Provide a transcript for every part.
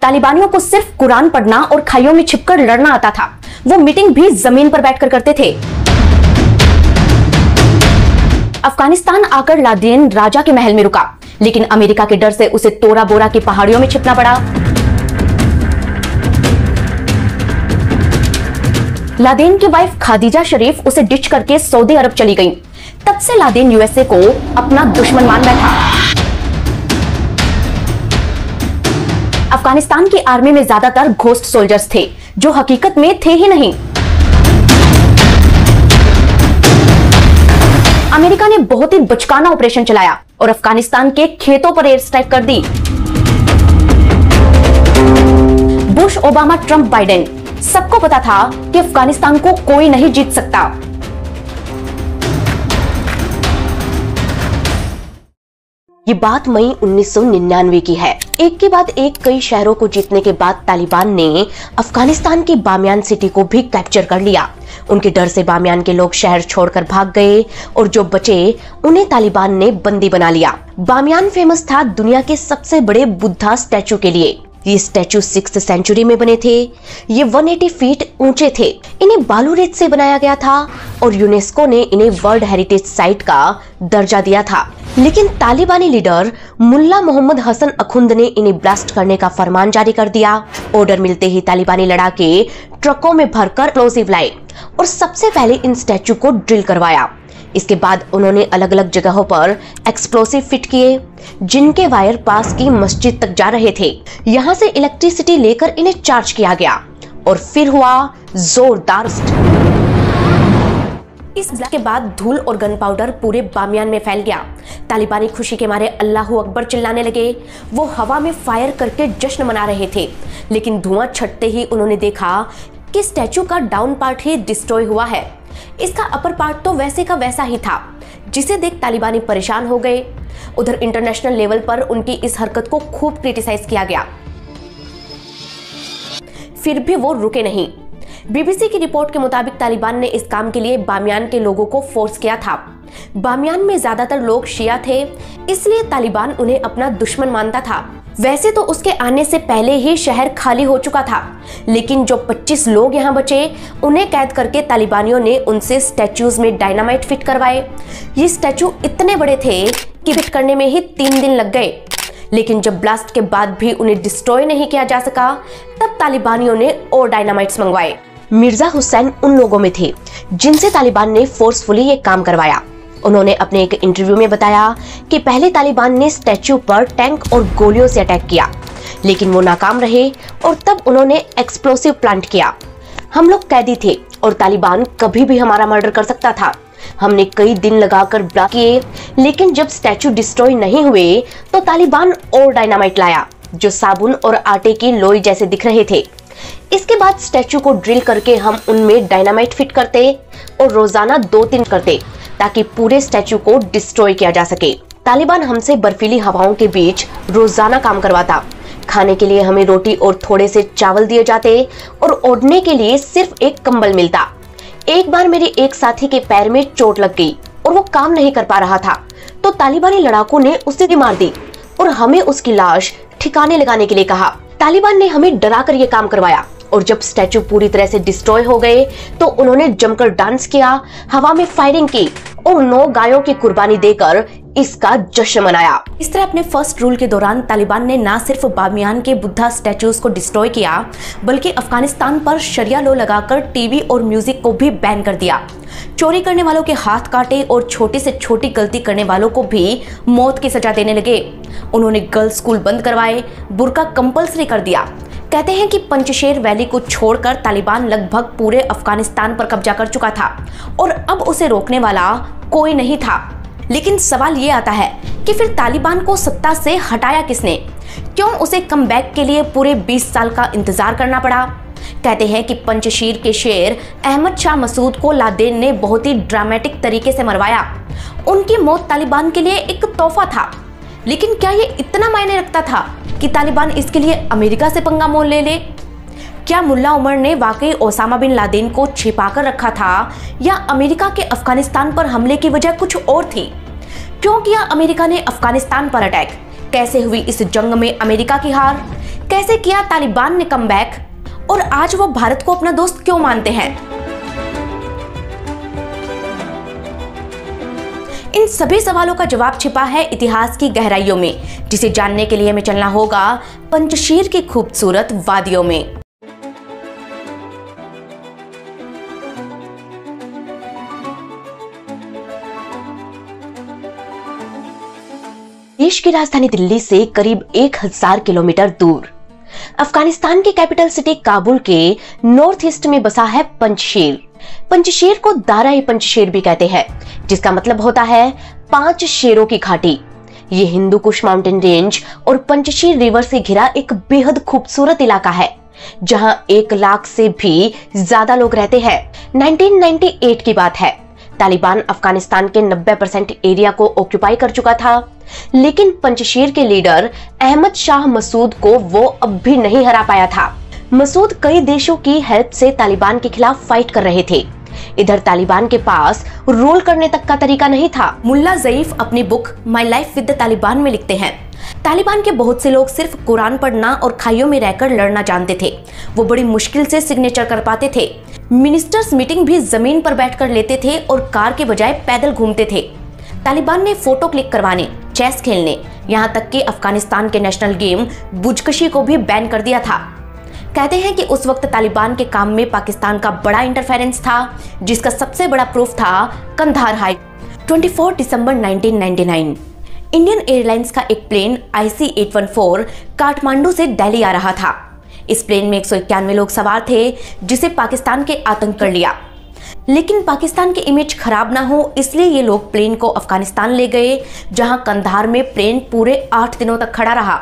तालिबानियों को सिर्फ कुरान पढ़ना और खाइयों में छिपकर लड़ना आता था। वो मीटिंग भी जमीन पर बैठकर करते थे। अफगानिस्तान आकर लादेन राजा के महल में रुका, लेकिन अमेरिका के डर से उसे तोरा बोरा की पहाड़ियों में छिपना पड़ा। लादेन की वाइफ खादीजा शरीफ उसे डिच करके सऊदी अरब चली गई। तब से लादेन यूएसए को अपना दुश्मन मान बैठा। अफगानिस्तान की आर्मी में ज्यादातर घोस्ट सोल्जर्स थे, जो हकीकत में थे ही नहीं। अमेरिका ने बहुत ही बचकाना ऑपरेशन चलाया और अफगानिस्तान के खेतों पर एयर स्ट्राइक कर दी। बुश, ओबामा, ट्रंप, बाइडेन, सबको पता था कि अफगानिस्तान को कोई नहीं जीत सकता। ये बात मई 1999 की है। एक के बाद एक कई शहरों को जीतने के बाद तालिबान ने अफगानिस्तान की बामियान सिटी को भी कैप्चर कर लिया। उनके डर से बामियान के लोग शहर छोड़कर भाग गए और जो बचे उन्हें तालिबान ने बंदी बना लिया। बामियान फेमस था दुनिया के सबसे बड़े बुद्धा स्टैचू के लिए। ये स्टैचू 6th सेंचुरी में बने थे। ये 180 फीट ऊंचे थे। इन्हें बालू रेत से बनाया गया था और यूनेस्को ने इन्हें वर्ल्ड हेरिटेज साइट का दर्जा दिया था। लेकिन तालिबानी लीडर मुल्ला मोहम्मद हसन अखुंद ने इन्हें ब्लास्ट करने का फरमान जारी कर दिया। ऑर्डर मिलते ही तालिबानी लड़ाके ट्रकों में भरकर एक्सप्लोसिव लाए और सबसे पहले इन स्टैचू को ड्रिल करवाया। इसके बाद उन्होंने अलग अलग जगहों पर एक्सप्लोसिव फिट किए, जिनके वायर पास की मस्जिद तक जा रहे थे। यहाँ से इलेक्ट्रिसिटी लेकर इन्हें चार्ज किया गया और फिर हुआ जोरदार इस ब्लास्ट के बाद धूल और गन पाउडर पूरे बामियान में फैल गया। तालिबानी खुशी के मारे अल्लाहू अकबर चिल्लाने लगे। वो हवा में फायर करके जश्न मना रहे थे, लेकिन धुआं छटते ही उन्होंने देखा कि स्टैचू का डाउन पार्ट ही डिस्ट्रॉय हुआ है। इसका अपर पार्ट तो वैसे का वैसा ही था, जिसे देख तालिबानी परेशान हो गए। उधर इंटरनेशनल लेवल पर उनकी इस हरकत को खूब क्रिटिसाइज किया गया, फिर भी वो रुके नहीं। बीबीसी की रिपोर्ट के मुताबिक तालिबान ने इस काम के लिए बामियान के लोगों को फोर्स किया था। बामियान में ज्यादातर लोग शिया थे, इसलिए तालिबान उन्हें अपना दुश्मन मानता था। वैसे तो उसके आने से पहले ही शहर खाली हो चुका था, लेकिन जो 25 लोग यहाँ बचे उन्हें कैद करके तालिबानियों ने उनसे स्टैचूज में डायनामाइट फिट करवाए। ये स्टैचू इतने बड़े थे कि फिट करने में ही 3 दिन लग गए, लेकिन जब ब्लास्ट के बाद भी उन्हें डिस्ट्रॉय नहीं किया जा सका, तब तालिबानियों ने और डायनामाइट्स मंगवाए। मिर्जा हुसैन उन लोगों में थे जिनसे तालिबान ने फोर्सफुली ये काम करवाया। उन्होंने अपने एक इंटरव्यू में बताया कि पहले तालिबान ने स्टैचू पर टैंक और गोलियों से अटैक किया, लेकिन वो नाकाम रहे और तब उन्होंने एक्सप्लोसिव प्लांट किया। हम लोग कैदी थे और तालिबान कभी भी हमारा मर्डर कर सकता था। हमने कई दिन लगाकर ब्लॉक किए, लेकिन जब स्टैचू डिस्ट्रॉय नहीं हुए तो तालिबान और डायनामाइट लाया, जो साबुन और आटे की लोई जैसे दिख रहे थे। इसके बाद स्टैचू को ड्रिल करके हम उनमें डायनामाइट फिट करते और रोजाना 2-3 करते, ताकि पूरे स्टैचू को डिस्ट्रॉय किया जा सके। तालिबान हमसे बर्फीली हवाओं के बीच रोजाना काम करवाता। खाने के लिए हमें रोटी और थोड़े से चावल दिए जाते और ओढ़ने के लिए सिर्फ एक कंबल मिलता। एक बार मेरे एक साथी के पैर में चोट लग गई और वो काम नहीं कर पा रहा था, तो तालिबानी लड़ाकों ने उसे मार दी और हमें उसकी लाश ठिकाने लगाने के लिए कहा। तालिबान ने हमें डरा कर ये काम करवाया और जब स्टैचू पूरी तरह से डिस्ट्रॉय हो गए तो उन्होंने जमकर डांस किया, हवा में फायरिंग की और 9 गायों की कुर्बानी देकर इसका जश्न मनाया। इस तरह अपने फर्स्ट रूल के दौरान तालिबान ने न सिर्फ बामियान के बुद्धा स्टैचूज को डिस्ट्रॉय किया, बल्कि अफगानिस्तान पर शरिया लॉ लगाकर टीवी और म्यूजिक को भी बैन कर दिया। चोरी करने वालों के हाथ काटे और छोटी से छोटी गलती करने वालों को भी मौत की सजा देने लगे। उन्होंने गर्ल्स स्कूल बंद करवाए, बुर्का कंपल्सरी कर दिया। कहते हैं कि पंजशेर वैली को छोड़कर तालिबान लगभग पूरे अफगानिस्तान पर कब्जा कर चुका था और अब उसे रोकने वाला कोई नहीं था। लेकिन सवाल ये आता है कि फिर तालिबान को सत्ता से हटाया किसने? क्यों उसे कमबैक के लिए पूरे 20 साल का इंतजार करना पड़ा? कहते हैं कि पंजशीर के शेर अहमद शाह मसूद को लादेन ने बहुत ही ड्रामेटिक तरीके से मरवाया। उनकी मौत तालिबान के लिए एक तोहफा था, लेकिन क्या ये इतना मायने रखता था कि तालिबान इसके लिए अमेरिका से पंगा मोल ले ले? क्या मुल्ला उमर ने वाकई ओसामा बिन लादेन को छिपाकर रखा था, या अमेरिका के अफगानिस्तान पर हमले की वजह कुछ और थी? क्यों किया अमेरिका ने अफगानिस्तान पर अटैक? कैसे हुई इस जंग में अमेरिका की हार? कैसे किया तालिबान ने कमबैक और आज वो भारत को अपना दोस्त क्यों मानते हैं? इन सभी सवालों का जवाब छिपा है इतिहास की गहराइयों में, जिसे जानने के लिए हमें चलना होगा पंजशीर की खूबसूरत वादियों में। देश की राजधानी दिल्ली से करीब 1000 किलोमीटर दूर अफगानिस्तान की कैपिटल सिटी काबुल के नॉर्थ ईस्ट में बसा है पंजशीर। पंजशीर को दारा-ए-पंजशीर भी कहते हैं, जिसका मतलब होता है 5 शेरों की घाटी। ये हिंदू कुश माउंटेन रेंज और पंजशीर रिवर से घिरा एक बेहद खूबसूरत इलाका है, जहां 1 लाख से भी ज्यादा लोग रहते हैं। 1998 की बात है। तालिबान अफगानिस्तान के 90% एरिया को ऑक्यूपाई कर चुका था, लेकिन पंजशीर के लीडर अहमद शाह मसूद को वो अब भी नहीं हरा पाया था। मसूद कई देशों की हेल्प से तालिबान के खिलाफ फाइट कर रहे थे। इधर तालिबान के पास रूल करने तक का तरीका नहीं था। मुल्ला ज़ईफ अपनी book my life with the Taliban में लिखते हैं, तालिबान के बहुत से लोग सिर्फ कुरान पढ़ना और खाइयों में रहकर लड़ना जानते थे। वो बड़ी मुश्किल से सिग्नेचर कर पाते थे। मिनिस्टर्स मीटिंग भी जमीन पर बैठकर लेते थे और कार के बजाय पैदल घूमते थे। तालिबान ने फोटो क्लिक करवाने, चेस खेलने, यहाँ तक कि अफगानिस्तान के नेशनल गेम बुजकशी को भी बैन कर दिया था। कहते हैं कि उस वक्त तालिबान के काम में पाकिस्तान का बड़ा इंटरफेरेंस था, जिसका सबसे बड़ा प्रूफ था कंधार हाई। 24 दिसंबर 1999 इंडियन एयरलाइंस का एक प्लेन IC-814 काठमांडू से दिल्ली आ रहा था। इस प्लेन में 191 लोग सवार थे, जिसे पाकिस्तान के आतंक कर लिया। लेकिन पाकिस्तान की इमेज खराब ना हो, इसलिए ये लोग प्लेन को अफगानिस्तान ले गए, जहां कंधार में प्लेन पूरे 8 दिनों तक खड़ा रहा।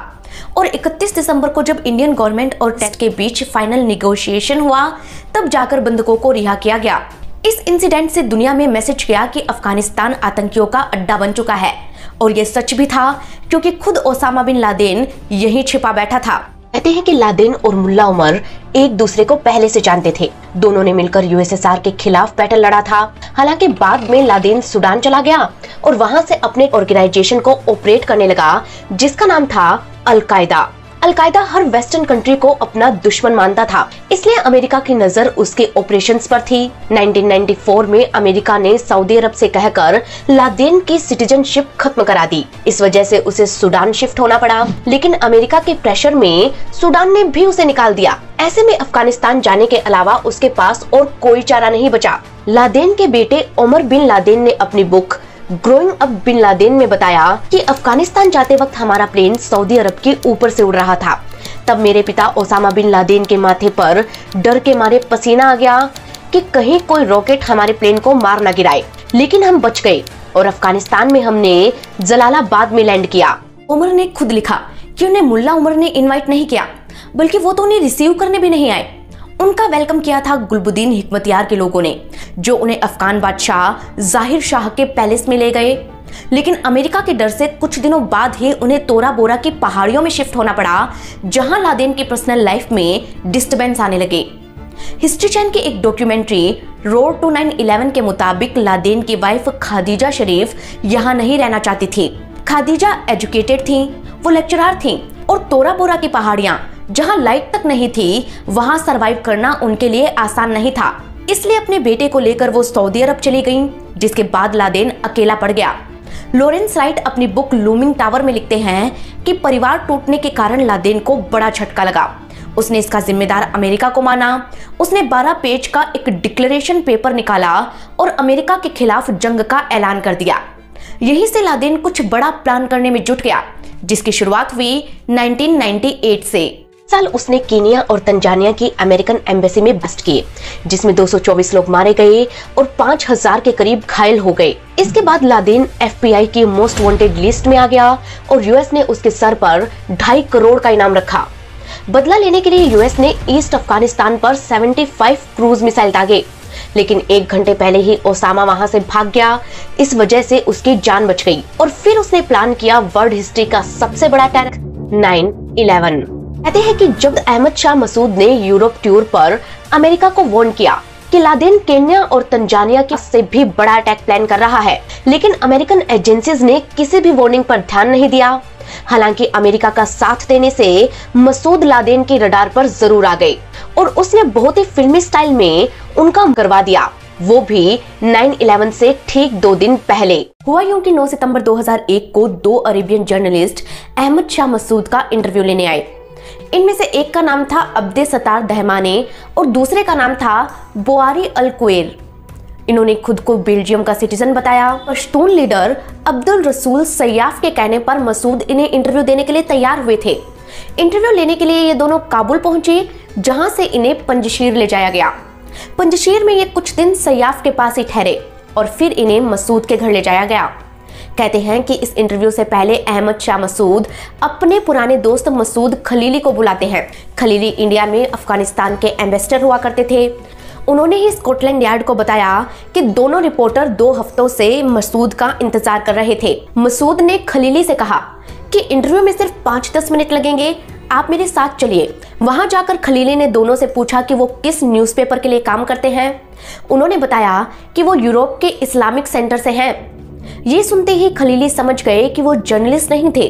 और 31 दिसंबर को जब इंडियन गवर्नमेंट और टेस्ट के बीच फाइनल निगोशिएशन हुआ, तब जाकर बंधकों को रिहा किया गया। इस इंसिडेंट से दुनिया में मैसेज गया कि अफगानिस्तान आतंकियों का अड्डा बन चुका है। और ये सच भी था, क्योंकि खुद ओसामा बिन लादेन यहीं छिपा बैठा था। कहते हैं कि लादेन और मुल्ला उमर एक दूसरे को पहले से जानते थे। दोनों ने मिलकर USSR के खिलाफ बैटल लड़ा था। हालांकि बाद में लादेन सूडान चला गया और वहां से अपने ऑर्गेनाइजेशन को ऑपरेट करने लगा, जिसका नाम था अल-कायदा। अल-कायदा हर वेस्टर्न कंट्री को अपना दुश्मन मानता था, इसलिए अमेरिका की नजर उसके ऑपरेशंस पर थी। 1994 में अमेरिका ने सऊदी अरब से कहकर लादेन की सिटीजनशिप खत्म करा दी। इस वजह से उसे सूडान शिफ्ट होना पड़ा, लेकिन अमेरिका के प्रेशर में सूडान ने भी उसे निकाल दिया। ऐसे में अफगानिस्तान जाने के अलावा उसके पास और कोई चारा नहीं बचा। लादेन के बेटे उमर बिन लादेन ने अपनी book growing up Bin Laden में बताया कि अफगानिस्तान जाते वक्त हमारा प्लेन सऊदी अरब के ऊपर से उड़ रहा था। तब मेरे पिता ओसामा बिन लादेन के माथे पर डर के मारे पसीना आ गया कि कहीं कोई रॉकेट हमारे प्लेन को मार न गिराए, लेकिन हम बच गए और अफगानिस्तान में हमने जलालाबाद में लैंड किया। उमर ने खुद लिखा कि उन्हें मुल्ला उमर ने इन्वाइट नहीं किया, बल्कि वो तो उन्हें रिसीव करने भी नहीं आए। उनका वेलकम किया था गुलबुद्दीन हिकमतयार के लोगों ने, जो उन्हें अफगान बादशाह जाहिर शाह के पैलेस में ले गए। लेकिन अमेरिका के डर से कुछ दिनों बाद ही उन्हें तोरा बोरा की पहाड़ियों में शिफ्ट होना पड़ा, जहां लादेन की पर्सनल लाइफ में डिस्टर्बेंस आने लगे। हिस्ट्री चैनल की एक डॉक्यूमेंट्री रोड टू 9/11 के मुताबिक लादेन की वाइफ खादीजा शरीफ यहाँ नहीं रहना चाहती थी। खादीजा एजुकेटेड थी, वो लेक्चरर थी, और तोरा बोरा की पहाड़ियां जहां लाइट तक नहीं थी, वहां सरवाइव करना उनके लिए आसान नहीं था। इसलिए अपने बेटे को लेकर वो सऊदी अरब चली गईं, जिसके बाद लादेन अकेला पड़ गया। लॉरेंस राइट अपनी बुक लूमिंग टावर में लिखते हैं कि परिवार टूटने के कारण लादेन को बड़ा झटका लगा। उसने इसका जिम्मेदार अमेरिका को माना। उसने 12 पेज का एक डिक्लेरेशन पेपर निकाला और अमेरिका के खिलाफ जंग का ऐलान कर दिया। यहीं से लादेन कुछ बड़ा प्लान करने में जुट गया, जिसकी शुरुआत हुई 1998 से। साल उसने कीनिया और तंजानिया की अमेरिकन एम्बेसी में ब्लास्ट किए, जिसमें 224 लोग मारे गए और 5000 के करीब घायल हो गए। इसके बाद लादेन FBI की मोस्ट वांटेड लिस्ट में आ गया और US ने उसके सर पर 2.5 करोड़ का इनाम रखा। बदला लेने के लिए US ने ईस्ट अफगानिस्तान पर 75 क्रूज मिसाइल दागे, लेकिन 1 घंटे पहले ही ओसामा वहां से भाग गया। इस वजह से उसकी जान बच गई और फिर उसने प्लान किया वर्ल्ड हिस्ट्री का सबसे बड़ा अटैक 9/11। कहते हैं कि जब अहमद शाह मसूद ने यूरोप टूर पर अमेरिका को वार्न किया कि लादेन केन्या और तंजानिया के से भी बड़ा अटैक प्लान कर रहा है, लेकिन अमेरिकन एजेंसीज ने किसी भी वार्निंग पर ध्यान नहीं दिया। हालांकि अमेरिका का साथ देने से मसूद लादेन के रडार पर जरूर आ गए और उसने बहुत ही फिल्मी स्टाइल में उनका करवा दिया, वो भी 9/11 से ठीक 2 दिन पहले। हुआ यूं कि 9 सितंबर 2001 को 2 अरेबियन जर्नलिस्ट अहमद शाह मसूद का इंटरव्यू लेने आए। इनमें से एक का नाम था अब्दे सत्तार दहमाने और दूसरे का नाम था बोआरी अल कुएर। इन्होंने खुद को बेल्जियम का सिटीजन बताया। पश्तून लीडर अब्दुल रसूल सयाफ के कहने पर मसूद इन्हें इंटरव्यू देने के लिए तैयार हुए थे। इंटरव्यू लेने के लिए ये दोनों काबुल पहुंचे, जहां से इन्हें पंजशीर ले जाया गया। पंजशीर में ये कुछ दिन सयाफ के पास ही ठहरे और फिर इन्हें मसूद के घर ले जाया गया। कहते हैं कि इस इंटरव्यू से पहले अहमद शाह मसूद अपने पुराने दोस्त मसूद खलीली को बुलाते हैं। खलीली इंडिया में अफगानिस्तान के एम्बेसडर हुआ करते थे। उन्होंने ही स्कॉटलैंड यार्ड को बताया कि दोनों रिपोर्टर 2 हफ्तों से मसूद का इंतजार कर रहे थे। मसूद ने खलीली से कहा कि इंटरव्यू में सिर्फ 5-10 मिनट लगेंगे, आप मेरे साथ चलिए। वहां जाकर खलीली ने दोनों से पूछा कि वो किस न्यूज़पेपर के लिए काम करते हैं। उन्होंने बताया कि वो यूरोप के इस्लामिक सेंटर से हैं। ये सुनते ही खलीली समझ गए कि वो जर्नलिस्ट नहीं थे,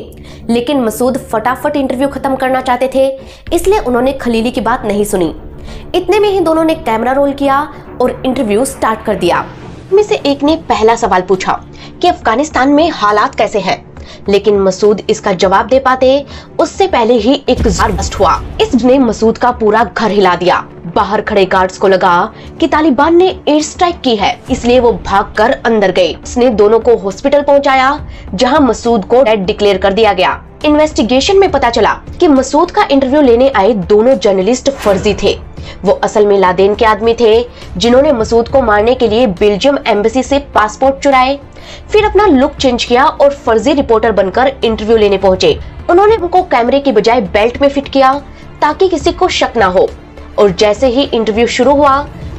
लेकिन मसूद फटाफट इंटरव्यू खत्म करना चाहते थे, इसलिए उन्होंने खलीली की बात नहीं सुनी। इतने में ही दोनों ने कैमरा रोल किया और इंटरव्यू स्टार्ट कर दिया। में से एक ने पहला सवाल पूछा कि अफगानिस्तान में हालात कैसे हैं, लेकिन मसूद इसका जवाब दे पाते उससे पहले ही एक जार बस्ट हुआ। इसने मसूद का पूरा घर हिला दिया। बाहर खड़े गार्ड्स को लगा कि तालिबान ने एयर स्ट्राइक की है, इसलिए वो भागकर अंदर गए। उसने दोनों को हॉस्पिटल पहुंचाया, जहां मसूद को डेड डिक्लेयर कर दिया गया। इन्वेस्टिगेशन में पता चला कि मसूद का इंटरव्यू लेने आए दोनों जर्नलिस्ट फर्जी थे। वो असल में लादेन के आदमी थे, जिन्होंने मसूद को मारने के लिए बेल्जियम एम्बेसी से पासपोर्ट चुराए, फिर अपना लुक चेंज किया और फर्जी रिपोर्टर बनकर इंटरव्यू लेने पहुंचे। उन्होंने उनको कैमरे की बजाय बेल्ट में फिट किया ताकि किसी को शक ना हो, और जैसे ही इंटरव्यू शुरू हुआ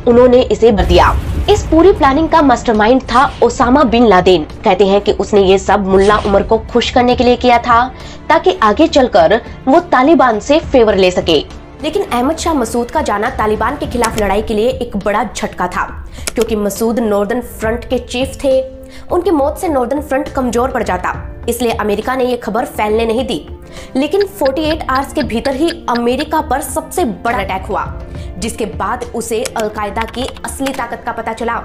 उन्होंने इसे भर दिया। इस पूरी प्लानिंग का मास्टरमाइंड था ओसामा बिन लादेन। कहते हैं कि उसने ये सब मुल्ला उमर को खुश करने के लिए किया था, ताकि आगे चलकर वो तालिबान से फेवर ले सके। लेकिन अहमद शाह मसूद का जाना तालिबान के खिलाफ लड़ाई के लिए एक बड़ा झटका था, क्योंकि मसूद नॉर्दर्न फ्रंट के चीफ थे। उनकी मौत से नॉर्दर्न फ्रंट कमजोर पड़ जाता, इसलिए अमेरिका ने यह खबर फैलने नहीं दी। लेकिन 48 आवर्स के भीतर ही अमेरिका पर सबसे बड़ा अटैक हुआ, जिसके बाद उसे अलकायदा की असली ताकत का पता चला।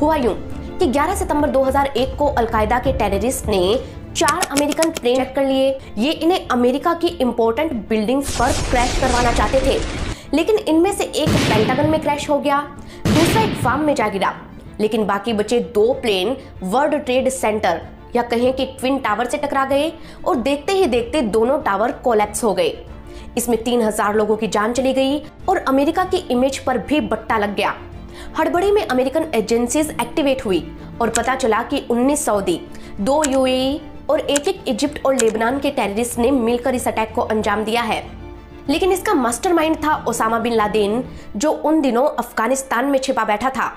हुआ यूं कि 11 सितंबर 2001 को अलकायदा के टेररिस्ट ने 4 अमेरिकन प्लेन चेक कर लिए। ये इन्हें अमेरिका की इंपॉर्टेंट बिल्डिंग्स पर क्रैश करवाना चाहते थे, लेकिन इनमें से एक पेंटागन में क्रैश हो गया, दूसरा एक फार्म में जा गिरा, लेकिन बाकी बचे 2 प्लेन वर्ल्ड ट्रेड सेंटर या कहें कि ट्विन टावर से टकरा गए और देखते ही देखते दोनों टावर कोलैप्स हो गए। इसमें 3000 लोगों की जान चली गई और अमेरिका की इमेज पर भी बट्टा लग गया। हड़बड़ी में अमेरिकन एजेंसीज एक्टिवेट हुई और पता चला कि 19 सऊदी, 2 यूएई और एक इजिप्ट और लेबनान के टेररिस्ट ने मिलकर इस अटैक को अंजाम दिया है। लेकिन इसका मास्टरमाइंड था ओसामा बिन लादेन, जो उन दिनों अफगानिस्तान में छिपा बैठा था।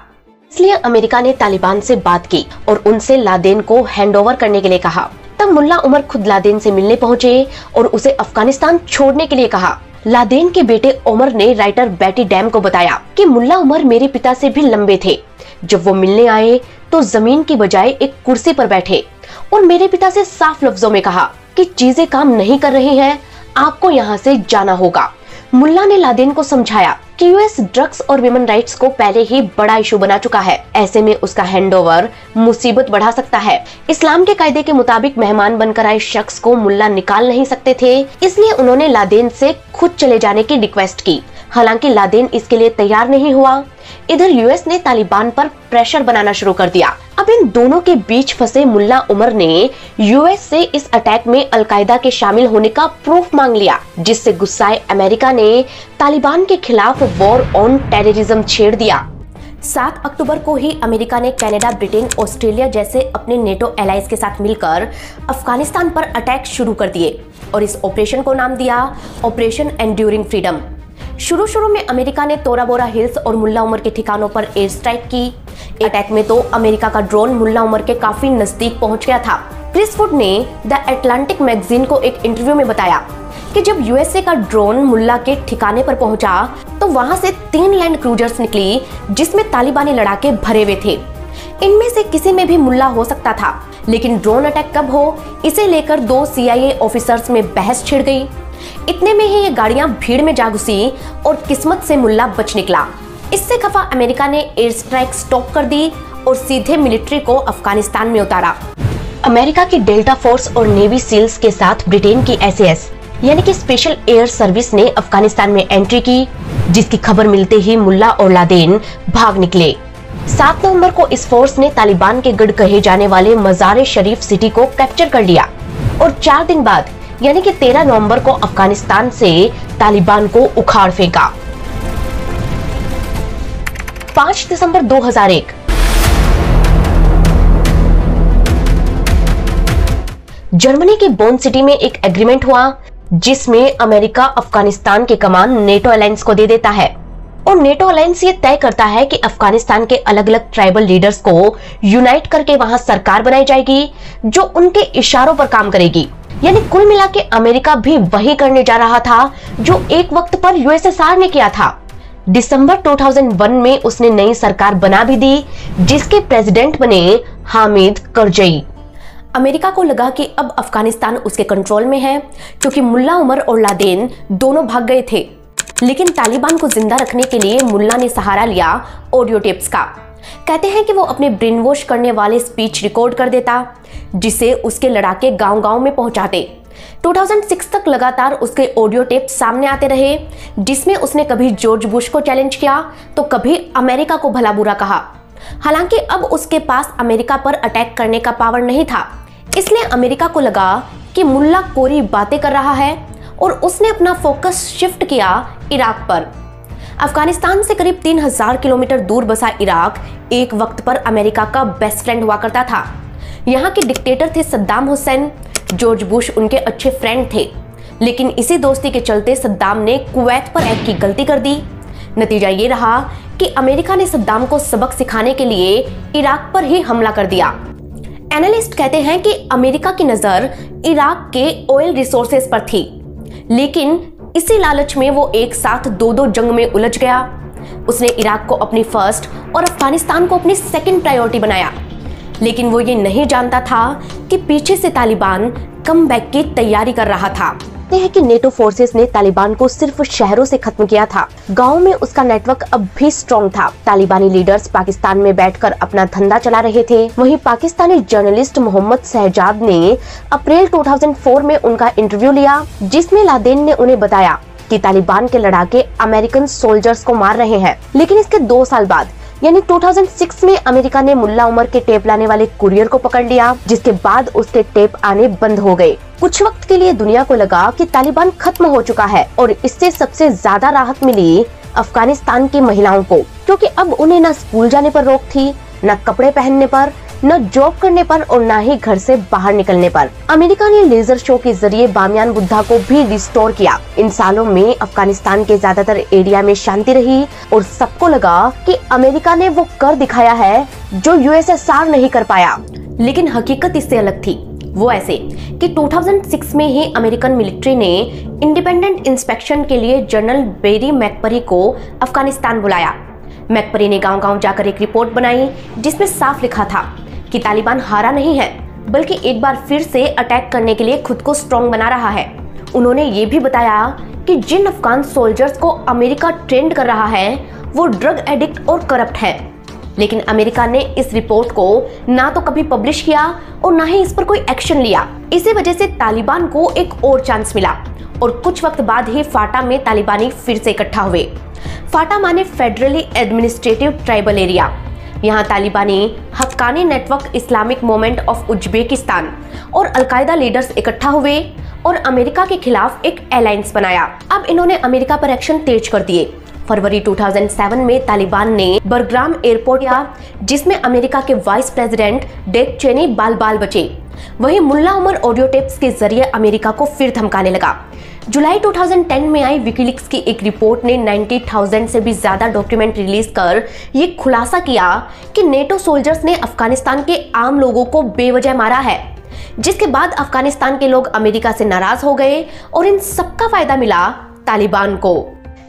इसलिए अमेरिका ने तालिबान से बात की और उनसे लादेन को हैंडओवर करने के लिए कहा। तब मुल्ला उमर खुद लादेन से मिलने पहुंचे और उसे अफगानिस्तान छोड़ने के लिए कहा। लादेन के बेटे उमर ने राइटर बेटी डैम को बताया कि मुल्ला उमर मेरे पिता से भी लंबे थे। जब वो मिलने आए तो जमीन की बजाय एक कुर्सी पर बैठे और मेरे पिता से साफ लफ्जों में कहा कि चीजें काम नहीं कर रही हैं, आपको यहाँ से जाना होगा। मुल्ला ने लादेन को समझाया कि यूएस ड्रग्स और विमेन राइट्स को पहले ही बड़ा इशू बना चुका है, ऐसे में उसका हैंडओवर मुसीबत बढ़ा सकता है। इस्लाम के कायदे के मुताबिक मेहमान बनकर आए शख्स को मुल्ला निकाल नहीं सकते थे, इसलिए उन्होंने लादेन से खुद चले जाने की रिक्वेस्ट की। हालांकि लादेन इसके लिए तैयार नहीं हुआ। इधर यूएस ने तालिबान पर प्रेशर बनाना शुरू कर दिया। अब इन दोनों के बीच फंसे मुल्ला उमर ने यूएस से इस अटैक में अलकायदा के शामिल होने का प्रूफ मांग लिया, जिससे गुस्साए अमेरिका ने तालिबान के खिलाफ वॉर ऑन टेररिज्म छेड़ दिया। 7 अक्टूबर को ही अमेरिका ने कनाडा, ब्रिटेन, ऑस्ट्रेलिया जैसे अपने नेटो एलाइज के साथ मिलकर अफगानिस्तान पर अटैक शुरू कर दिए और इस ऑपरेशन को नाम दिया ऑपरेशन एंड्यूरिंग फ्रीडम। शुरू में अमेरिका ने तोरा बोरा हिल्स और मुल्ला उमर के ठिकानों पर एयर स्ट्राइक की। अटैक में तो अमेरिका का ड्रोन मुल्ला उमर के काफी नजदीक पहुंच गया था। क्रिस फुड ने द अटलांटिक मैगजीन को एक इंटरव्यू में बताया कि जब यूएसए का ड्रोन मुल्ला के ठिकाने पर पहुंचा तो वहां से 3 लैंड क्रूजर्स निकली, जिसमें तालिबानी लड़ाके भरे हुए थे। इनमें से किसी में भी मुल्ला हो सकता था, लेकिन ड्रोन अटैक कब हो इसे लेकर 2 CIA ऑफिसर्स में बहस छिड़ गई। इतने में ही ये गाड़ियां भीड़ में जा घुसी और किस्मत से मुल्ला बच निकला। इससे खफा अमेरिका ने एयर स्ट्राइक स्टॉप कर दी और सीधे मिलिट्री को अफगानिस्तान में उतारा। अमेरिका की डेल्टा फोर्स और नेवी सील्स के साथ ब्रिटेन की SAS यानी कि स्पेशल एयर सर्विस ने अफगानिस्तान में एंट्री की, जिसकी खबर मिलते ही मुल्ला और लादेन भाग निकले। 7 नवंबर को इस फोर्स ने तालिबान के गढ़ कहे जाने वाले मज़ार शरीफ सिटी को कैप्चर कर लिया और 4 दिन बाद यानी कि 13 नवंबर को अफगानिस्तान से तालिबान को उखाड़ फेंका। 5 दिसंबर 2001 जर्मनी की बोन सिटी में एक एग्रीमेंट हुआ, जिसमें अमेरिका अफगानिस्तान की कमान नेटो अलायंस को दे देता है और नेटो अलायंस ये तय करता है कि अफगानिस्तान के अलग अलग ट्राइबल लीडर्स को यूनाइट करके वहां सरकार बनाई जाएगी जो उनके इशारों पर काम करेगी। यानी कुल मिला के अमेरिका भी वही करने जा रहा था जो एक वक्त पर USSR ने किया था। दिसंबर 2001 में उसने नई सरकार बना भी दी, जिसके प्रेसिडेंट बने हामिद करजई। अमेरिका को लगा कि अब अफगानिस्तान उसके कंट्रोल में है, क्योंकि मुल्ला उमर और लादेन दोनों भाग गए थे। लेकिन तालिबान को जिंदा रखने के लिए मुल्ला ने सहारा लिया ऑडियो टेप्स का। कहते हैं कि वो अपने ब्रेन वॉश करने वाले स्पीच रिकॉर्ड कर देता, जिसे उसके लड़ाके गांव-गांव में पहुंचाते। 2006 तक लगातार उसके ऑडियो टेप्स सामने आते रहे, जिसमें उसने कभी जॉर्ज बुश को चैलेंज किया तो कभी अमेरिका को भला बुरा कहा। हालांकि अब उसके पास अमेरिका पर अटैक करने का पावर नहीं था, इसलिए अमेरिका को लगा कि मुल्ला कोरी बातें कर रहा है और उसने अपना फोकस शिफ्ट किया इराक पर। अफगानिस्तान से करीब 3000 किलोमीटर दूर बसा इराक एक वक्त पर अमेरिका का बेस्ट फ्रेंड हुआ करता था। यहाँ के डिक्टेटर थे सद्दाम हुसैन, जॉर्ज बुश उनके अच्छे फ्रेंड थे। लेकिन इसी दोस्ती के चलते सद्दाम ने कुवैत पर एक की गलती कर दी। नतीजा ये रहा कि अमेरिका ने सद्दाम को सबक सिखाने के लिए इराक पर ही हमला कर दिया। एनालिस्ट कहते हैं कि अमेरिका की नजर इराक के ऑयल रिसोर्सेज पर थी, लेकिन इसी लालच में वो एक साथ 2 जंग में उलझ गया। उसने इराक को अपनी फर्स्ट और अफगानिस्तान को अपनी सेकंड प्रायोरिटी बनाया, लेकिन वो ये नहीं जानता था कि पीछे से तालिबान कमबैक की तैयारी कर रहा था। कहते हैं कि नेटो फोर्सेस ने तालिबान को सिर्फ शहरों से खत्म किया था, गांव में उसका नेटवर्क अब भी स्ट्रॉन्ग था। तालिबानी लीडर्स पाकिस्तान में बैठकर अपना धंधा चला रहे थे। वहीं पाकिस्तानी जर्नलिस्ट मोहम्मद शहजाद ने अप्रैल 2004 में उनका इंटरव्यू लिया, जिसमें लादेन ने उन्हें बताया कि तालिबान के लड़ाके अमेरिकन सोल्जर्स को मार रहे हैं। लेकिन इसके 2 साल बाद यानी 2006 में अमेरिका ने मुल्ला उमर के टेप लाने वाले कुरियर को पकड़ लिया, जिसके बाद उसके टेप आने बंद हो गए। कुछ वक्त के लिए दुनिया को लगा कि तालिबान खत्म हो चुका है और इससे सबसे ज्यादा राहत मिली अफगानिस्तान की महिलाओं को, क्योंकि अब उन्हें न स्कूल जाने पर रोक थी, न कपड़े पहनने पर, न जॉब करने पर और न ही घर से बाहर निकलने पर। अमेरिका ने लेजर शो के जरिए बामियान बुद्धा को भी रिस्टोर किया। इन सालों में अफगानिस्तान के ज्यादातर एरिया में शांति रही और सबको लगा कि अमेरिका ने वो कर दिखाया है जो USSR नहीं कर पाया। लेकिन हकीकत इससे अलग थी। वो ऐसे कि 2006 में ही अमेरिकन मिलिट्री ने इंडिपेंडेंट इंस्पेक्शन के लिए जनरल बेरी मैकपरी को अफगानिस्तान बुलाया। मैकपरी ने गांव-गांव जाकर एक रिपोर्ट बनाई, जिसमें साफ लिखा था कि तालिबान हारा नहीं है, बल्कि एक बार फिर से अटैक करने के लिए खुद को स्ट्रॉन्ग बना रहा है। उन्होंने ये भी बताया कि जिन अफगान सोल्जर्स को अमेरिका ट्रेंड कर रहा है वो ड्रग एडिक्ट और करप्ट है। लेकिन अमेरिका ने इस रिपोर्ट को ना तो कभी पब्लिश किया और ना ही इस पर कोई एक्शन लिया। इसी वजह से तालिबान को एक और चांस मिला और कुछ वक्त बाद ही फाटा में तालिबानी फिर से इकट्ठा हुए। फाटा माने फेडरली एडमिनिस्ट्रेटिव ट्राइबल एरिया। यहाँ तालिबानी Haqqani network, Islamic movement of Uzbekistan और अलकायदा लीडर्स इकट्ठा हुए और अमेरिका के खिलाफ एक अलायंस बनाया। अब इन्होंने अमेरिका पर एक्शन तेज कर दिए। फरवरी 2007 में तालिबान ने बरग्राम एयरपोर्ट किया, जिसमें अमेरिका के वाइस प्रेसिडेंट डिक चेनी बाल बचे। वहीं मुल्ला उमर ऑडियो टेप्स के जरिए अमेरिका को फिर धमकाने लगा। जुलाई 2010 में आई विकीलीक्स की एक रिपोर्ट ने 90,000 से भी ज्यादा डॉक्यूमेंट रिलीज कर ये खुलासा किया कि नेटो सोल्जर्स ने अफगानिस्तान के आम लोगों को बेवजह मारा है, जिसके बाद अफगानिस्तान के लोग अमेरिका से नाराज हो गए और इन सबका फायदा मिला तालिबान को।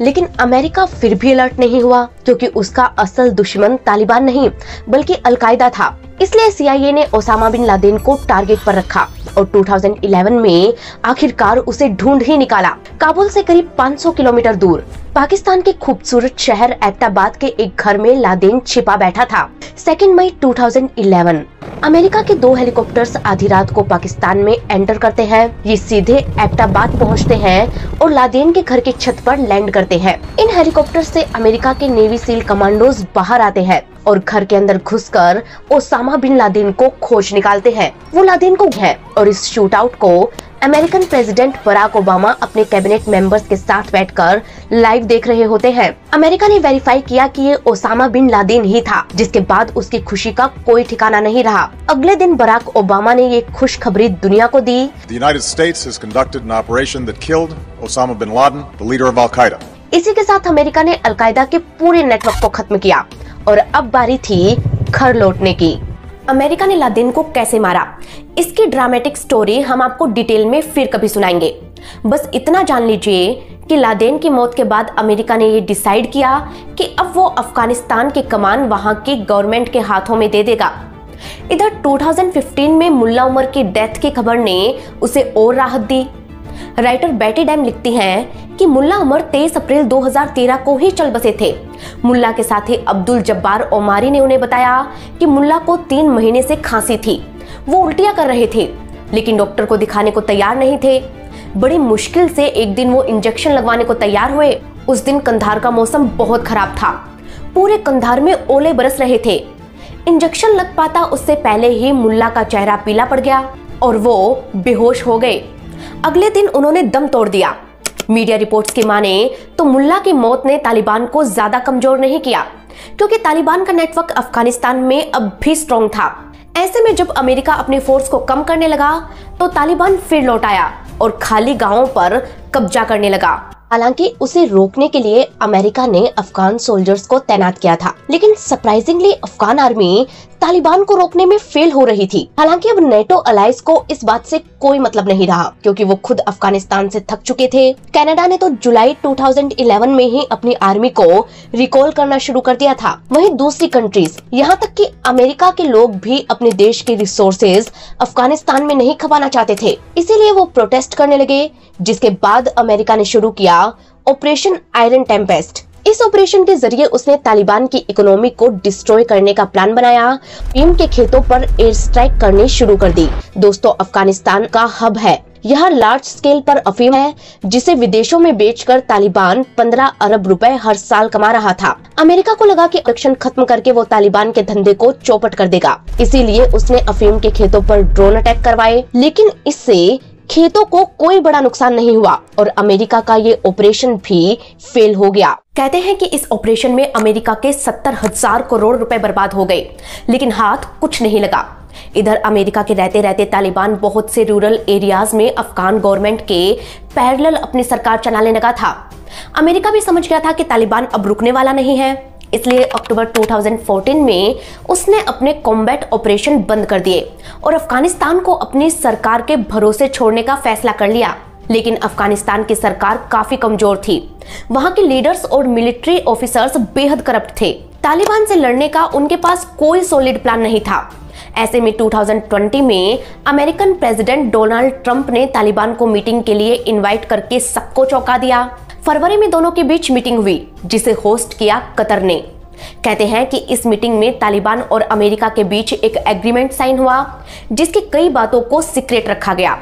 लेकिन अमेरिका फिर भी अलर्ट नहीं हुआ। क्योंकि उसका असल दुश्मन तालिबान नहीं बल्कि अलकायदा था। इसलिए CIA ने ओसामा बिन लादेन को टारगेट पर रखा और 2011 में आखिरकार उसे ढूंढ ही निकाला। काबुल से करीब 500 किलोमीटर दूर पाकिस्तान के खूबसूरत शहर एबटाबाद के एक घर में लादेन छिपा बैठा था। 2 मई 2011 अमेरिका के 2 हेलीकॉप्टर्स आधी रात को पाकिस्तान में एंटर करते हैं। ये सीधे एबटाबाद पहुंचते हैं और लादेन के घर की छत पर लैंड करते हैं। इन हेलीकॉप्टर से अमेरिका के नेवी सील कमांडोज बाहर आते हैं और घर के अंदर घुसकर ओसामा बिन लादेन को खोज निकालते हैं। वो लादेन को है और इस शूट आउट को अमेरिकन प्रेसिडेंट बराक ओबामा अपने कैबिनेट मेंबर्स के साथ बैठकर लाइव देख रहे होते हैं। अमेरिका ने वेरीफाई किया कि ये ओसामा बिन लादेन ही था, जिसके बाद उसकी खुशी का कोई ठिकाना नहीं रहा। अगले दिन बराक ओबामा ने ये खुशखबरी दुनिया को दी। The United States has conducted an operation that killed Osama bin Laden, the leader of Al-Qaeda. इसी के साथ अमेरिका ने अलकायदा के पूरे नेटवर्क को खत्म किया और अब बारी थी घर लौटने की। अमेरिका ने लादेन को कैसे मारा, इसकी ड्रामेटिक स्टोरी हम आपको डिटेल में फिर कभी सुनाएंगे। बस इतना जान लीजिए कि लादेन की मौत के बाद अमेरिका ने ये डिसाइड किया कि अब वो अफगानिस्तान की कमान वहां की गवर्नमेंट के हाथों में दे देगा। इधर 2015 में मुल्ला उमर की डेथ की खबर ने उसे और राहत दी। राइटर बेटी डैम लिखती हैं कि मुल्ला उमर 23 अप्रैल 2013 को ही चल बसे थे। मुल्ला के साथी अब्दुल जब्बार ओमारी ने उन्हें बताया कि मुल्ला को 3 महीने से खांसी थी, वो उल्टियां कर रहे थे, लेकिन डॉक्टर को दिखाने को तैयार नहीं थे। बड़ी मुश्किल से एक दिन वो इंजेक्शन लगवाने को तैयार हुए। उस दिन कंधार का मौसम बहुत खराब था, पूरे कंधार में ओले बरस रहे थे। इंजेक्शन लग पाता उससे पहले ही मुल्ला का चेहरा पीला पड़ गया और वो बेहोश हो गए। अगले दिन उन्होंने दम तोड़ दिया। मीडिया रिपोर्ट्स की माने तो मुल्ला की मौत ने तालिबान को ज्यादा कमजोर नहीं किया, क्योंकि तालिबान का नेटवर्क अफगानिस्तान में अब भी स्ट्रॉन्ग था। ऐसे में जब अमेरिका अपनी फोर्स को कम करने लगा तो तालिबान फिर लौट आया और खाली गांवों पर कब्जा करने लगा। हालांकि उसे रोकने के लिए अमेरिका ने अफगान सोल्जर्स को तैनात किया था, लेकिन सरप्राइजिंगली अफगान आर्मी तालिबान को रोकने में फेल हो रही थी। हालांकि अब नेटो अलायंस को इस बात से कोई मतलब नहीं रहा, क्योंकि वो खुद अफगानिस्तान से थक चुके थे। कनाडा ने तो जुलाई 2011 में ही अपनी आर्मी को रिकॉल करना शुरू कर दिया था। वहीं दूसरी कंट्रीज, यहाँ तक कि अमेरिका के लोग भी अपने देश के रिसोर्सेज अफगानिस्तान में नहीं खपाना चाहते थे, इसीलिए वो प्रोटेस्ट करने लगे, जिसके बाद अमेरिका ने शुरू किया ऑपरेशन आयरन टेम्पेस्ट। इस ऑपरेशन के जरिए उसने तालिबान की इकोनॉमी को डिस्ट्रॉय करने का प्लान बनाया। अफीम के खेतों पर एयर स्ट्राइक करनी शुरू कर दी। दोस्तों, अफगानिस्तान का हब है, यहाँ लार्ज स्केल पर अफीम है, जिसे विदेशों में बेचकर तालिबान 15 अरब रुपए हर साल कमा रहा था। अमेरिका को लगा कि इलेक्शन खत्म करके वो तालिबान के धंधे को चौपट कर देगा, इसीलिए उसने अफीम के खेतों पर ड्रोन अटैक करवाए, लेकिन इससे खेतों को कोई बड़ा नुकसान नहीं हुआ और अमेरिका का ये ऑपरेशन भी फेल हो गया। कहते हैं कि इस ऑपरेशन में अमेरिका के 70,000 करोड़ रुपए बर्बाद हो गए, लेकिन हाथ कुछ नहीं लगा। इधर अमेरिका के रहते रहते तालिबान बहुत से रूरल एरियाज में अफगान गवर्नमेंट के पैरेलल अपनी सरकार चलाने लगा था। अमेरिका भी समझ गया था कि तालिबान अब रुकने वाला नहीं है, इसलिए अक्टूबर 2014 में उसने अपने कॉम्बैट ऑपरेशन बंद कर दिए और अफगानिस्तान को अपनी सरकार के भरोसे छोड़ने का फैसला कर लिया। लेकिन अफगानिस्तान की सरकार काफी कमजोर थी, वहां के लीडर्स और मिलिट्री ऑफिसर्स बेहद करप्ट थे। तालिबान से लड़ने का उनके पास कोई सॉलिड प्लान नहीं था। ऐसे में 2020 में अमेरिकन प्रेसिडेंट डोनाल्ड ट्रंप ने तालिबान को मीटिंग के लिए इनवाइट करके सबको चौंका दिया। फरवरी में दोनों के बीच मीटिंग हुई, जिसे होस्ट किया कतर ने। कहते हैं कि इस मीटिंग में तालिबान और अमेरिका के बीच एक एग्रीमेंट साइन हुआ, जिसकी कई बातों को सीक्रेट रखा गया।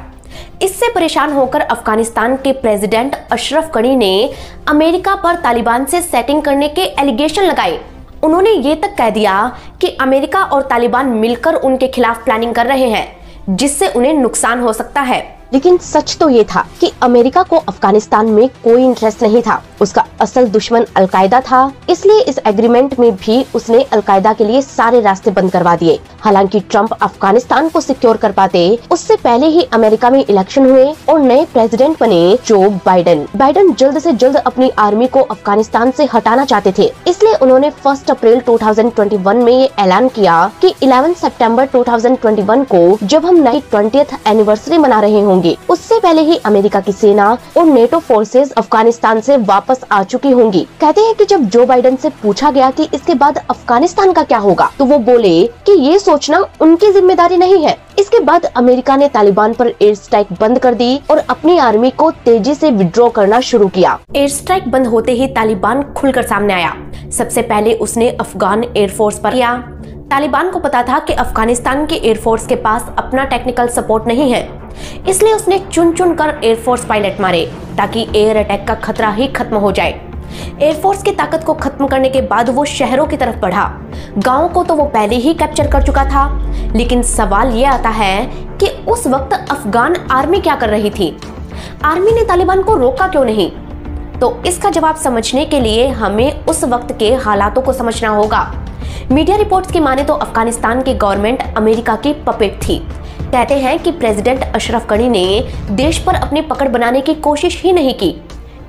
इससे परेशान होकर अफगानिस्तान के प्रेसिडेंट अशरफ गनी ने अमेरिका पर तालिबान से सेटिंग करने के एलिगेशन लगाए। उन्होंने ये तक कह दिया कि अमेरिका और तालिबान मिलकर उनके खिलाफ प्लानिंग कर रहे हैं, जिससे उन्हें नुकसान हो सकता है। लेकिन सच तो ये था कि अमेरिका को अफगानिस्तान में कोई इंटरेस्ट नहीं था, उसका असल दुश्मन अलकायदा था। इसलिए इस एग्रीमेंट में भी उसने अलकायदा के लिए सारे रास्ते बंद करवा दिए। हालांकि ट्रंप अफगानिस्तान को सिक्योर कर पाते उससे पहले ही अमेरिका में इलेक्शन हुए और नए प्रेसिडेंट बने जो बाइडेन जल्द से जल्द अपनी आर्मी को अफगानिस्तान से हटाना चाहते थे। इसलिए उन्होंने 1 अप्रैल 2021 में ये ऐलान किया कि 11 सितंबर 2021 को जब हम नई 20th एनिवर्सरी मना रहे होंगे, उससे पहले ही अमेरिका की सेना और नेटो फोर्सेस अफगानिस्तान से वापस वापस आ चुकी होंगी। कहते हैं कि जब जो बाइडेन से पूछा गया कि इसके बाद अफगानिस्तान का क्या होगा, तो वो बोले कि ये सोचना उनकी जिम्मेदारी नहीं है। इसके बाद अमेरिका ने तालिबान पर एयर स्ट्राइक बंद कर दी और अपनी आर्मी को तेजी से विड्रॉ करना शुरू किया। एयर स्ट्राइक बंद होते ही तालिबान खुलकर सामने आया। सबसे पहले उसने अफगान एयरफोर्स पर किया। तालिबान को पता था कि अफगानिस्तान के एयरफोर्स के पास अपना टेक्निकल सपोर्ट नहीं है, इसलिए उसने चुन चुन कर एयरफोर्स पायलट मारे ताकि एयर अटैक का खतरा ही खत्म हो जाए। एयरफोर्स की ताकत को खत्म करने के बाद वो शहरों की तरफ बढ़ा। गांवों को तो वो पहले ही कैप्चर कर चुका था, लेकिन सवाल ये आता है कि उस वक्त अफगान आर्मी क्या कर रही थी? आर्मी ने तालिबान को रोका क्यों नहीं? तो इसका जवाब समझने के लिए हमें उस वक्त के हालातों को समझना होगा। मीडिया रिपोर्ट्स की माने तो अफगानिस्तान की गवर्नमेंट अमेरिका की पपेट थी। कहते हैं कि प्रेसिडेंट अशरफ गनी ने देश पर अपनी पकड़ बनाने की कोशिश ही नहीं की।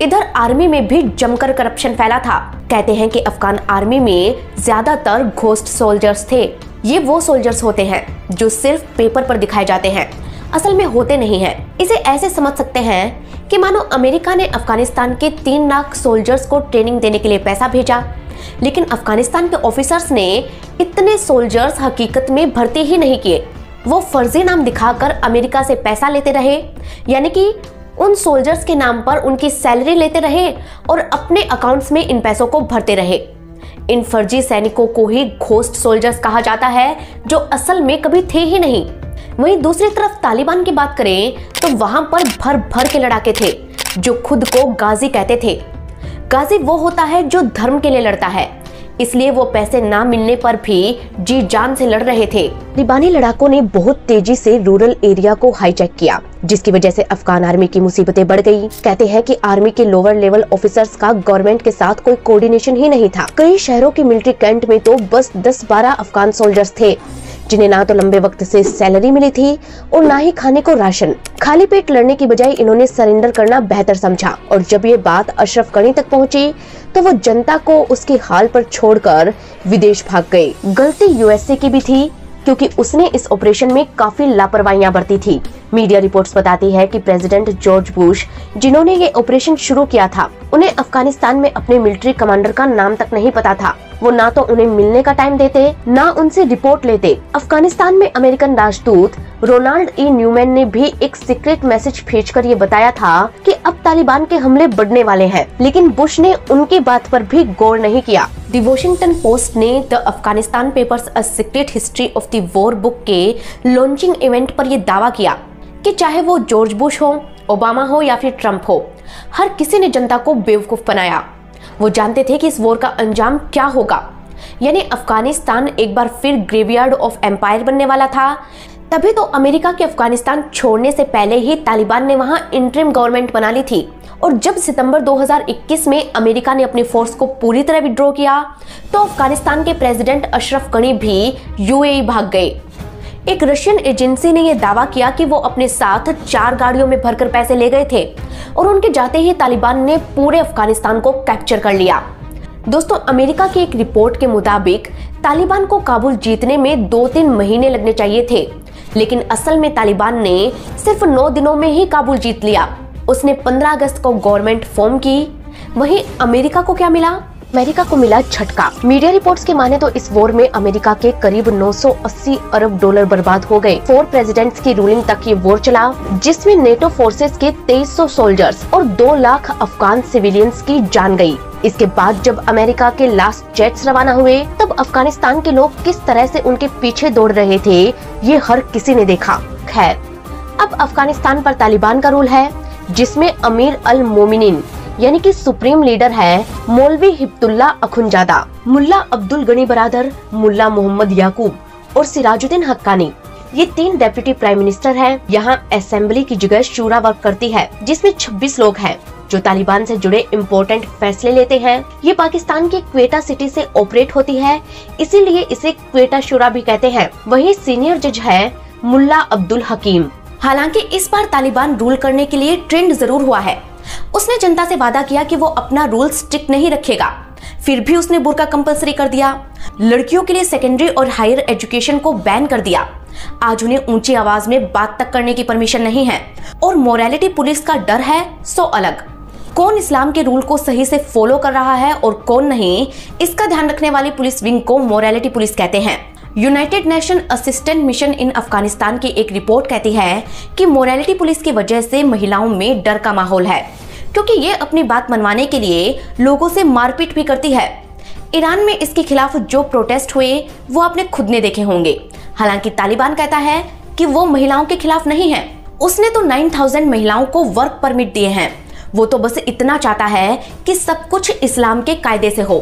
इधर आर्मी में भी जमकर करप्शन फैला था। कहते हैं कि अफगान आर्मी में ज्यादातर घोस्ट सोल्जर्स थे। ये वो सोल्जर्स होते हैं जो सिर्फ पेपर पर दिखाए जाते हैं, असल में होते नहीं हैं। इसे ऐसे समझ सकते हैं कि मानो अमेरिका ने अफगानिस्तान के 3 लाख सोल्जर्स को ट्रेनिंग देने के लिए पैसा भेजा, लेकिन अफगानिस्तान के ऑफिसर्स ने इतने सोल्जर्स हकीकत में भर्ती ही नहीं किए। वो फर्जी नाम दिखाकर अमेरिका से पैसा लेते रहे, यानी कि उन सोल्जर्स के नाम पर उनकी सैलरी लेते रहे और अपने अकाउंट्स में इन पैसों को भरते रहे। इन फर्जी सैनिकों को ही घोस्ट सोल्जर्स कहा जाता है, जो असल में कभी थे ही नहीं। वहीं दूसरी तरफ तालिबान की बात करें तो वहां पर भर भर के लड़ाके थे जो खुद को गाजी कहते थे। गाजी वो होता है जो धर्म के लिए लड़ता है, इसलिए वो पैसे ना मिलने पर भी जी जान से लड़ रहे थे। तालिबानी लड़ाकों ने बहुत तेजी से रूरल एरिया को हाईजैक किया, जिसकी वजह से अफगान आर्मी की मुसीबतें बढ़ गई। कहते हैं कि आर्मी के लोअर लेवल ऑफिसर्स का गवर्नमेंट के साथ कोई कोऑर्डिनेशन ही नहीं था। कई शहरों के मिलिट्री कैंट में तो बस 10-12 अफगान सोल्जर्स थे, जिन्हें ना तो लंबे वक्त से सैलरी मिली थी और ना ही खाने को राशन। खाली पेट लड़ने की बजाय इन्होंने सरेंडर करना बेहतर समझा, और जब ये बात अशरफ गनी तक पहुंची तो वो जनता को उसके हाल पर छोड़कर विदेश भाग गए। गलती यूएसए की भी थी, क्योंकि उसने इस ऑपरेशन में काफी लापरवाहियां बरती थी। मीडिया रिपोर्ट्स बताती है कि प्रेसिडेंट जॉर्ज बुश, जिन्होंने ये ऑपरेशन शुरू किया था, उन्हें अफगानिस्तान में अपने मिलिट्री कमांडर का नाम तक नहीं पता था। वो ना तो उन्हें मिलने का टाइम देते, ना उनसे रिपोर्ट लेते। अफगानिस्तान में अमेरिकन राजदूत रोनाल्ड ई न्यूमैन ने भी एक सीक्रेट मैसेज भेजकर ये बताया था कि अब तालिबान के हमले बढ़ने वाले हैं, लेकिन बुश ने उनकी बात पर भी गौर नहीं किया। द वॉशिंगटन पोस्ट ने the Afghanistan papers a secret history of the war book के लॉन्चिंग इवेंट पर यह दावा किया कि चाहे वो जॉर्ज बुश हो, ओबामा हो या फिर ट्रंप हो, हर किसी ने जनता को बेवकूफ बनाया। वो जानते थे कि इस वॉर का अंजाम क्या होगा, यानी अफगानिस्तान एक बार फिर ग्रेवयार्ड ऑफ एम्पायर बनने वाला था। तभी तो अमेरिका के अफगानिस्तान छोड़ने से पहले ही तालिबान ने वहां इंटरिम गवर्नमेंट बना ली थी, और जब सितंबर 2021 में अमेरिका ने अपनी फोर्स को पूरी तरह विड्रॉ किया तो अफगानिस्तान के प्रेसिडेंट अशरफ गनी भी यूएई भाग गए। एक रशियन एजेंसी ने यह दावा किया कि वो अपने साथ 4 गाड़ियों में भरकर पैसे ले गए थे, और उनके जाते ही तालिबान ने पूरे अफगानिस्तान को कैप्चर कर लिया। दोस्तों, अमेरिका की एक रिपोर्ट के मुताबिक तालिबान को काबुल जीतने में 2-3 महीने लगने चाहिए थे, लेकिन असल में तालिबान ने सिर्फ 9 दिनों में ही काबुल जीत लिया। उसने 15 अगस्त को गवर्नमेंट फॉर्म की। वहीं अमेरिका को क्या मिला? अमेरिका को मिला झटका। मीडिया रिपोर्ट्स के माने तो इस वॉर में अमेरिका के करीब 980 अरब डॉलर बर्बाद हो गए। 4 प्रेसिडेंट्स की रूलिंग तक ये वॉर चला, जिसमें नेटो फोर्सेस के 2300 सोल्जर्स और 2 लाख अफगान सिविलियंस की जान गई। इसके बाद जब अमेरिका के लास्ट जेट्स रवाना हुए, तब अफगानिस्तान के लोग किस तरह से उनके पीछे दौड़ रहे थे, ये हर किसी ने देखा। खैर, अब अफगानिस्तान पर तालिबान का रूल है, जिसमें अमीर अल मोमिनीन यानी कि सुप्रीम लीडर है मौलवी हिब्बतुल्लाह अखुनजादा, मुल्ला अब्दुल गनी बरादर, मुल्ला मोहम्मद याकूब और सिराजुद्दीन हक्कानी। ये 3 डेप्यूटी प्राइम मिनिस्टर हैं। यहाँ असेंबली की जगह शूरा वर्क करती है, जिसमें 26 लोग हैं जो तालिबान से जुड़े इम्पोर्टेंट फैसले लेते हैं। ये पाकिस्तान की क्वेटा सिटी से ऑपरेट होती है, इसीलिए इसे क्वेटा शूरा भी कहते हैं। वही सीनियर जज है मुल्ला अब्दुल हकीम। हालांकि इस बार तालिबान रूल करने के लिए ट्रेंड जरूर हुआ है। उसने जनता से वादा किया कि वो अपना रूल स्ट्रिक्ट नहीं रखेगा, फिर भी उसने बुर्का कंपलसरी कर दिया। लड़कियों के लिए सेकेंडरी और हायर एजुकेशन को बैन कर दिया। आज उन्हें ऊंची आवाज में बात तक करने की परमिशन नहीं है, और मोरालिटी पुलिस का डर है सो अलग। कौन इस्लाम के रूल को सही से फॉलो कर रहा है और कौन नहीं, इसका ध्यान रखने वाली पुलिस विंग को मोरालिटी पुलिस कहते हैं। United nation assistant mission in Afghanistan की एक रिपोर्ट कहती है कि मोरालिटी पुलिस की वजह से महिलाओं में डर का माहौल है, क्योंकि ये अपनी बात मनवाने के लिए लोगों से मारपीट भी करती है। ईरान में इसके खिलाफ जो प्रोटेस्ट हुए वो आपने खुद ने देखे होंगे। हालांकि तालिबान कहता है कि वो महिलाओं के खिलाफ नहीं है। उसने तो 9000 महिलाओं को वर्क परमिट दिए हैं। वो तो बस इतना चाहता है कि सब कुछ इस्लाम के कायदे से हो।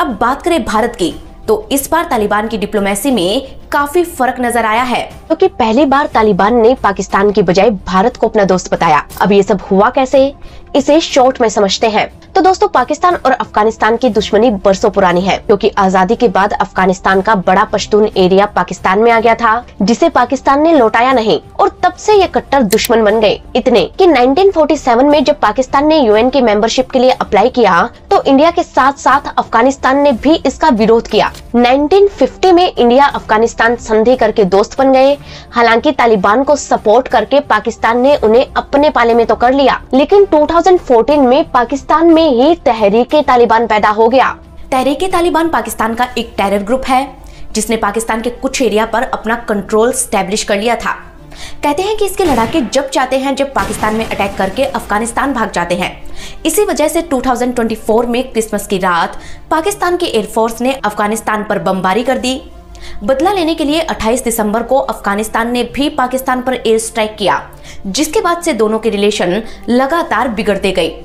अब बात करें भारत की, तो इस बार तालिबान की डिप्लोमेसी में काफी फर्क नजर आया है, क्योंकि पहली बार तालिबान ने पाकिस्तान की बजाय भारत को अपना दोस्त बताया। अब ये सब हुआ कैसे, इसे शॉर्ट में समझते हैं। तो दोस्तों, पाकिस्तान और अफगानिस्तान की दुश्मनी बरसों पुरानी है, क्योंकि आजादी के बाद अफगानिस्तान का बड़ा पश्तून एरिया पाकिस्तान में आ गया था, जिसे पाकिस्तान ने लौटाया नहीं, और तब से ये कट्टर दुश्मन बन गए। इतने कि 1947 में जब पाकिस्तान ने यूएन की मेंबरशिप के लिए अप्लाई किया, तो इंडिया के साथ साथ अफगानिस्तान ने भी इसका विरोध किया। 1950 में इंडिया अफगानिस्तान संधि करके दोस्त बन गए। हालांकि तालिबान को सपोर्ट करके पाकिस्तान ने उन्हें अपने पाले में तो कर लिया, लेकिन 2014 में पाकिस्तान में ही तहरीके तालिबान पैदा हो गया। तहरीके तालिबान पाकिस्तान का एक टेरर ग्रुप है, जिसने पाकिस्तान के कुछ एरिया पर अपना कंट्रोल स्टैब्लिश कर लिया था। कहते हैं कि इसके लड़ाके जब चाहते हैं जब पाकिस्तान में अटैक करके अफगानिस्तान भाग जाते हैं। इसी वजह से 2024 में क्रिसमस की रात पाकिस्तान की एयरफोर्स ने अफगानिस्तान पर बमबारी कर दी। बदला लेने के लिए 28 दिसंबर को अफगानिस्तान ने भी पाकिस्तान पर एयर स्ट्राइक किया, जिसके बाद से दोनों के रिलेशन लगातार बिगड़ते गए।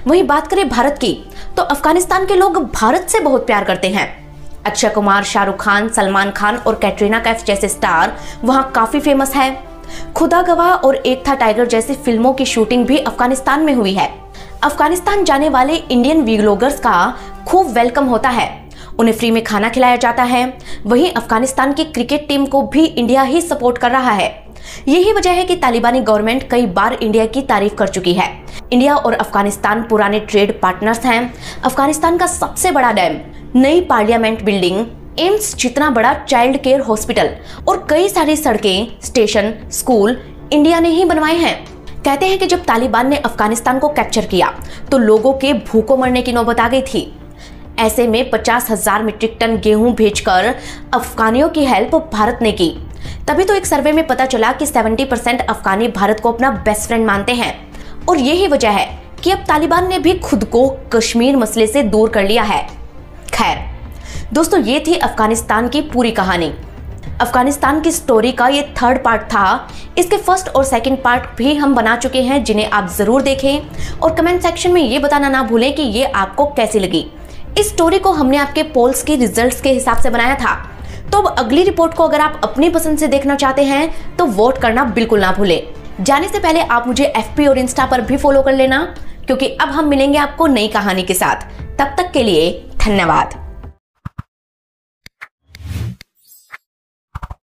वहीं बात करें भारत की, तो अफगानिस्तान के लोग भारत से बहुत प्यार करते हैं। अक्षय कुमार, शाहरुख खान, सलमान खान और कैटरीना कैफ जैसे स्टार वहां काफी फेमस है। खुदा गवाह और एक था टाइगर जैसी फिल्मों की शूटिंग भी अफगानिस्तान में हुई है। अफगानिस्तान जाने वाले इंडियन व्लॉगर्स का खूब वेलकम होता है, उन्हें फ्री में खाना खिलाया जाता है। वहीं अफगानिस्तान की क्रिकेट टीम को भी इंडिया ही सपोर्ट कर रहा है। यही वजह है कि तालिबानी गवर्नमेंट कई बार इंडिया की तारीफ कर चुकी है। इंडिया और अफगानिस्तान पुराने ट्रेड पार्टनर्स हैं। अफगानिस्तान का सबसे बड़ा डैम, नई पार्लियामेंट बिल्डिंग, एम्स जितना बड़ा चाइल्ड केयर हॉस्पिटल और कई सारी सड़कें, स्टेशन, स्कूल इंडिया ने ही बनवाए हैं। कहते हैं कि जब तालिबान ने अफगानिस्तान को कैप्चर किया तो लोगों के भूखों मरने की नौबत आ गई थी। ऐसे में 50,000 मीट्रिक टन गेहूं भेजकर अफगानियों की हेल्प भारत ने की। तभी तो एक सर्वे में पता चला कि 70% अफगानी भारत को अपना बेस्ट फ्रेंड मानते हैं, और यही वजह है कि अब तालिबान ने भी खुद को कश्मीर मसले से दूर कर लिया है। खैर दोस्तों, ये थी अफगानिस्तान की पूरी कहानी। अफगानिस्तान की स्टोरी का ये 3rd पार्ट था। इसके 1st और 2nd पार्ट भी हम बना चुके हैं, जिन्हें आप जरूर देखें और कमेंट सेक्शन में ये बताना ना भूलें कि ये आपको कैसी लगी। इस स्टोरी को हमने आपके पोल्स के रिजल्ट्स के हिसाब से बनाया था। तो अब अगली रिपोर्ट को अगर आप अपनी पसंद से देखना चाहते हैं तो वोट करना बिल्कुल ना भूलें। जाने से पहले आप मुझे FB और इंस्टा पर भी फॉलो कर लेना, क्योंकि अब हम मिलेंगे आपको नई कहानी के साथ। तब तक के लिए धन्यवाद।